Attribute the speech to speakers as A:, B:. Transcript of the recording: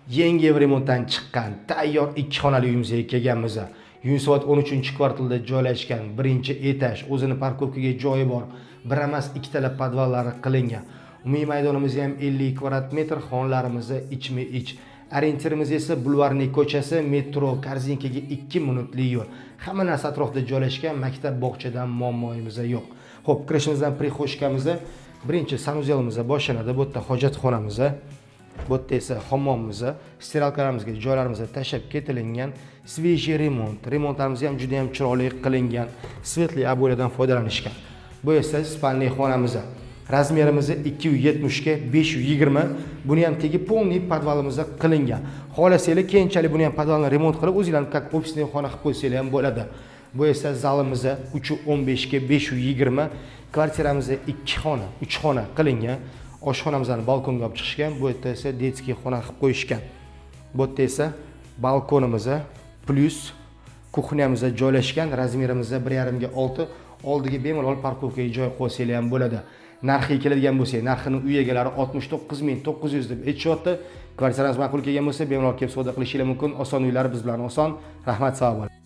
A: Yangi remontdan chiqqan tayyor 2 xonali uyimizga kelganmiz. Yunusobod 13-kvartalda joylashgan 1-etaj, o'zini parkovkaga joyi bor, bir emas ikkitalab podvallari qilingan. Umumiy maydonimiz ham 50 kvadrat metr, xonlarimiz ichma-ich. Orientirimiz esa Bulvarniy ko'chasi, metro, Korzinkaga 2 minutli yo'l. Hamma narsa atrofida joylashgan, maktab, bog'chadan muammoimiz yo'q. Xo'p, kirishimizdan prixoshkamiz, birinchi sanuzelimiz boshlanadi. Bu yerda hojatxonamiz, bu yerda esa hammomimiz, steralkalarimizga joylarimiz tashab ketilgan, svejiy remont. Remontlarimiz ham juda ham chiroyli qilingan, svetli ob'ya'dan foydalanishgan. Bu esa spalniy xonamiz. Razmerimiz 270 ga 520. Buni ham tegi polniy podvalimizda qilingan. Xohlasanglar keyinchalik buni ham podvalni remont qilib, o'zinglarning как ofisniy xona qilib qo'ysanglar ham bo'ladi. Bu esa zalimiz 315 ga 520. Kvartiramiz 2 xona, 3 xona qilingan. Oshxonamizni balkonga olib chiqishgan. Bu yerda esa detskiy xona qilib qo'yishgan. Bu yerda esa balkonimiz plus kuxnyamiz joylashgan. Razmerimiz 1.5 ga 6. Oldiga bemalol parkovkaga joy qo'ysanglar ham bo'ladi. Narxiga keladigan bo'lsak, narxini uy egalari 69900 deb aytishyapti. Kvartirangiz ma'qul kelgan bo'lsa, bemalol kelib savdo qilishingiz mumkin. Oson uylar biz bilan oson. Rahmat, sog' bo'ling.